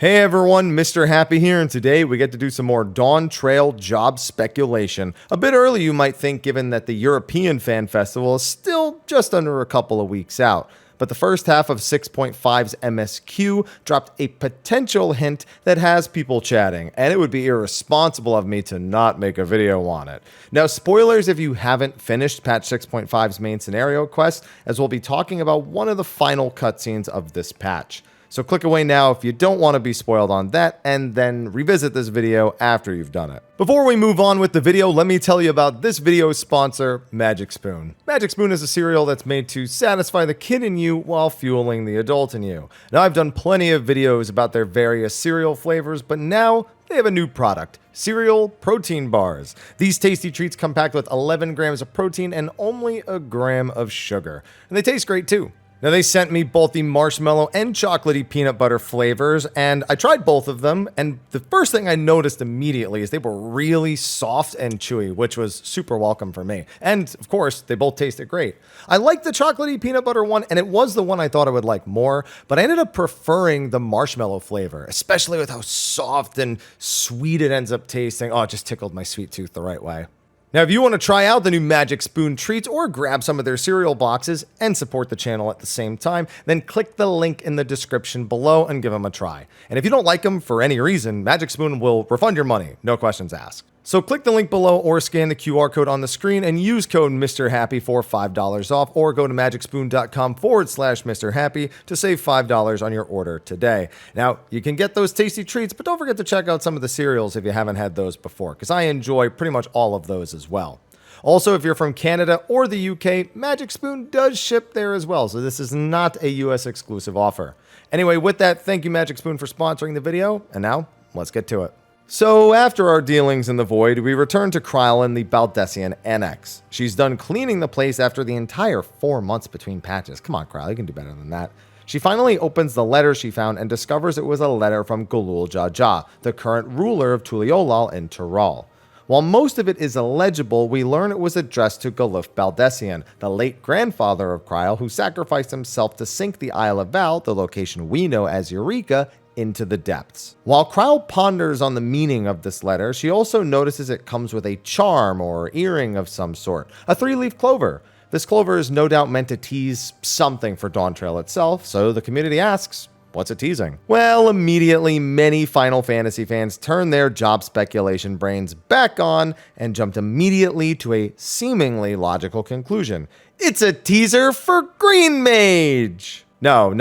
Hey everyone, Mr. Happy here, and today we get to do some more Dawn Trail job speculation. A bit early you might think, given that the European Fan Festival is still just under a couple of weeks out. But the first half of 6.5's MSQ dropped a potential hint that has people chatting, and it would be irresponsible of me to not make a video on it. Now, spoilers if you haven't finished patch 6.5's main scenario quest, as we'll be talking about one of the final cutscenes of this patch. So click away now if you don't want to be spoiled on that, and then revisit this video after you've done it. Before we move on with the video, let me tell you about this video's sponsor, Magic Spoon. Magic Spoon is a cereal that's made to satisfy the kid in you while fueling the adult in you. Now, I've done plenty of videos about their various cereal flavors, but now they have a new product. Cereal protein bars. These tasty treats come packed with 11 grams of protein and only a gram of sugar. And they taste great too. Now, they sent me both the marshmallow and chocolatey peanut butter flavors, and I tried both of them, and the first thing I noticed immediately is they were really soft and chewy, which was super welcome for me. And, of course, they both tasted great. I liked the chocolatey peanut butter one, and it was the one I thought I would like more, but I ended up preferring the marshmallow flavor, especially with how soft and sweet it ends up tasting. Oh, it just tickled my sweet tooth the right way. Now, if you want to try out the new Magic Spoon treats or grab some of their cereal boxes and support the channel at the same time, then click the link in the description below and give them a try. And if you don't like them for any reason, Magic Spoon will refund your money, no questions asked. So click the link below or scan the QR code on the screen and use code MrHappy for $5 off, or go to magicspoon.com/MrHappy to save $5 on your order today. Now, you can get those tasty treats, but don't forget to check out some of the cereals if you haven't had those before, because I enjoy pretty much all of those as well. Also, if you're from Canada or the UK, Magic Spoon does ship there as well, so this is not a US exclusive offer. Anyway, with that, thank you Magic Spoon for sponsoring the video, and now, let's get to it. So, after our dealings in the Void, we return to Kryl in the Baldessian Annex. She's done cleaning the place after the entire 4 months between patches. Come on, Kryl, you can do better than that. She finally opens the letter she found and discovers it was a letter from Gulul Jaja, the current ruler of Tuliolal in Tural. While most of it is illegible, we learn it was addressed to Galuf Baldessian, the late grandfather of Kryl, who sacrificed himself to sink the Isle of Val, the location we know as Eureka, into the depths. While Kryl ponders on the meaning of this letter, she also notices it comes with a charm or earring of some sort, a 3-leaf clover. This clover is no doubt meant to tease something for Dawn Trail itself, so the community asks, what's it teasing? Well, immediately many Final Fantasy fans turn their job speculation brains back on and jumped immediately to a seemingly logical conclusion. It's a teaser for Green Mage! No,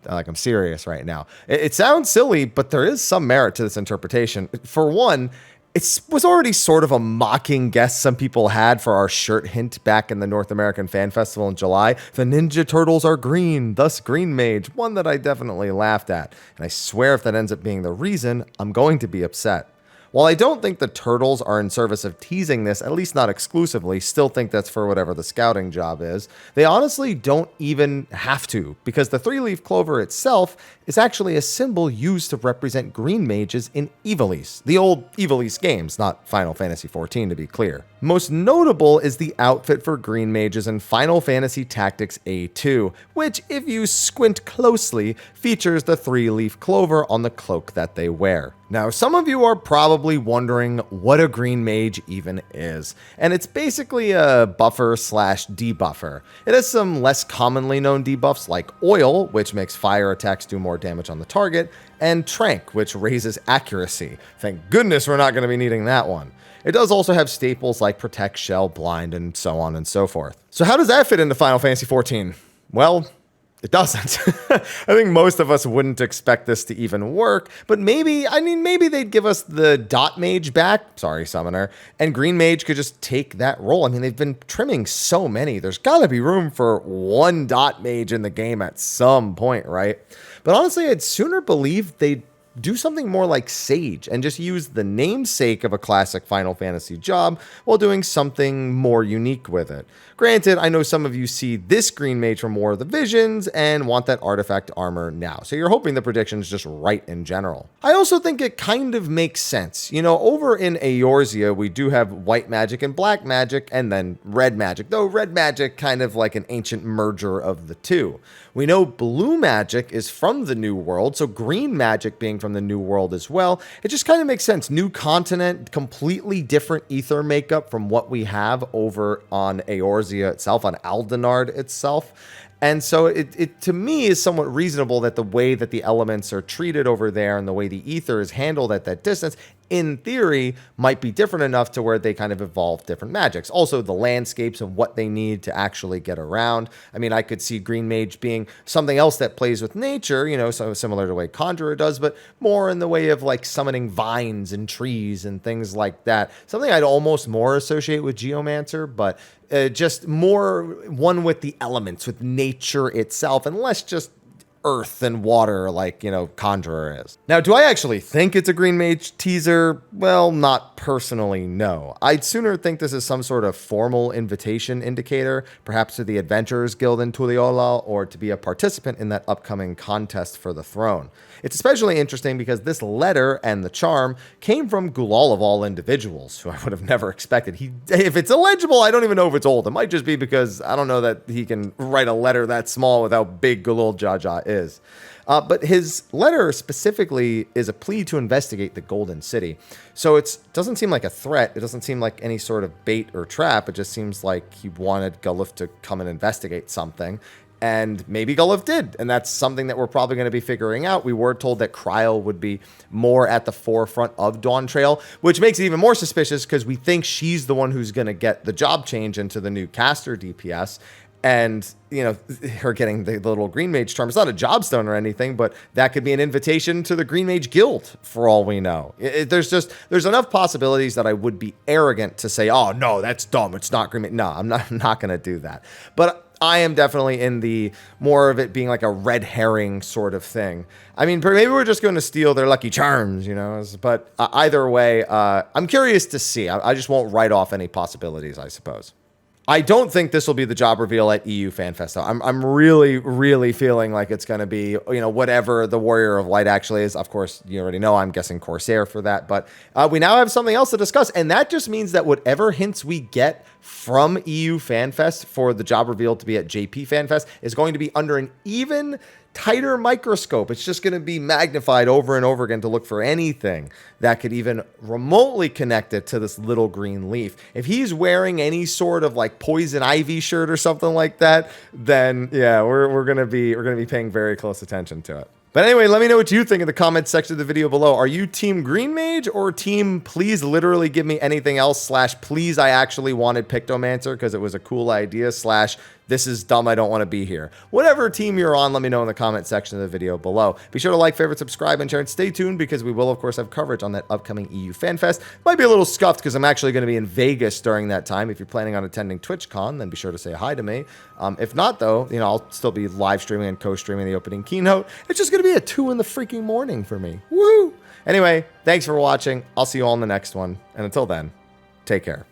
I'm serious right now. It sounds silly, but there is some merit to this interpretation. For one, it was already sort of a mocking guess some people had for our shirt hint back in the North American Fan Festival in July. The Ninja Turtles are green, thus Green Mage, one that I definitely laughed at. And I swear if that ends up being the reason, I'm going to be upset. While I don't think the turtles are in service of teasing this, at least not exclusively, still think that's for whatever the scouting job is, they honestly don't even have to, because the 3-leaf clover itself is actually a symbol used to represent green mages in Ivalice, the old Ivalice games, not Final Fantasy XIV to be clear. Most notable is the outfit for green mages in Final Fantasy Tactics A2, which, if you squint closely, features the 3-leaf clover on the cloak that they wear. Now, some of you are probably wondering what a green mage even is, and it's basically a buffer/debuffer. It has some less commonly known debuffs like Oil, which makes fire attacks do more damage on the target, and Trank, which raises accuracy. Thank goodness we're not going to be needing that one. It does also have staples like Protect, Shell, Blind, and so on and so forth. So how does that fit into Final Fantasy XIV? Well, it doesn't. I think most of us wouldn't expect this to even work, but maybe they'd give us the Dot Mage back, sorry Summoner, and Green Mage could just take that role. I mean, they've been trimming so many. There's gotta be room for one Dot Mage in the game at some point, right? But honestly, I'd sooner believe they'd do something more like Sage and just use the namesake of a classic Final Fantasy job while doing something more unique with it. Granted, I know some of you see this Green Mage from War of the Visions and want that artifact armor now, so you're hoping the prediction's just right in general. I also think it kind of makes sense. You know, over in Eorzea, we do have white magic and black magic, and then red magic, though red magic kind of like an ancient merger of the two. We know blue magic is from the New World, so green magic being from the New World as well. It just kind of makes sense. New continent, completely different ether makeup from what we have over on Eorzea itself, on Aldenard itself. And so it to me is somewhat reasonable that the way that the elements are treated over there and the way the ether is handled at that distance, in theory, might be different enough to where they kind of evolve different magics. Also, the landscapes and what they need to actually get around. I mean, I could see Green Mage being something else that plays with nature, you know, so similar to the way Conjurer does, but more in the way of like summoning vines and trees and things like that. Something I'd almost more associate with Geomancer, but just more one with the elements, with nature itself, and less just earth and water like, you know, Conjurer is. Now, do I actually think it's a Green Mage teaser? Well, not personally, no. I'd sooner think this is some sort of formal invitation indicator, perhaps to the Adventurers Guild in Tuliyollal, or to be a participant in that upcoming contest for the throne. It's especially interesting because this letter and the charm came from Gulal of all individuals, who I would have never expected. If it's illegible, I don't even know if it's old. It might just be because I don't know that he can write a letter that small with how big Gulal Jaja is. But his letter specifically is a plea to investigate the Golden City. So it doesn't seem like a threat. It doesn't seem like any sort of bait or trap. It just seems like he wanted Gullif to come and investigate something. And maybe Gullif did, and that's something that we're probably going to be figuring out. We were told that Kryl would be more at the forefront of Dawntrail, which makes it even more suspicious because we think she's the one who's going to get the job change into the new caster DPS. And, you know, her getting the little Green Mage charm, it's not a job stone or anything, but that could be an invitation to the Green Mage Guild for all we know. There's enough possibilities that I would be arrogant to say, oh, no, that's dumb. It's not Green Mage. No, I'm not going to do that. But I am definitely in the more of it being like a red herring sort of thing. I mean, maybe we're just going to steal their lucky charms, you know, but either way, I'm curious to see. I just won't write off any possibilities, I suppose. I don't think this will be the job reveal at EU FanFest, though. I'm really, really feeling like it's going to be, you know, whatever the Warrior of Light actually is. Of course, you already know I'm guessing Corsair for that. But we now have something else to discuss, and that just means that whatever hints we get from EU FanFest for the job reveal to be at JP FanFest is going to be under an even tighter microscope. It's just going to be magnified over and over again to look for anything that could even remotely connect it to this little green leaf. If he's wearing any sort of like poison ivy shirt or something like that, then yeah, we're going to be paying very close attention to it. But anyway, let me know what you think in the comments section of the video below. Are you team Green Mage or team please literally give me anything else / please I actually wanted Pictomancer because it was a cool idea / this is dumb, I don't want to be here. Whatever team you're on, let me know in the comment section of the video below. Be sure to like, favorite, subscribe, and share, and stay tuned because we will, of course, have coverage on that upcoming EU FanFest. Might be a little scuffed because I'm actually going to be in Vegas during that time. If you're planning on attending TwitchCon, then be sure to say hi to me. If not, though, you know, I'll still be live streaming and co-streaming the opening keynote. It's just going to be at 2 in the freaking morning for me. Woo! Anyway, thanks for watching. I'll see you all in the next one. And until then, take care.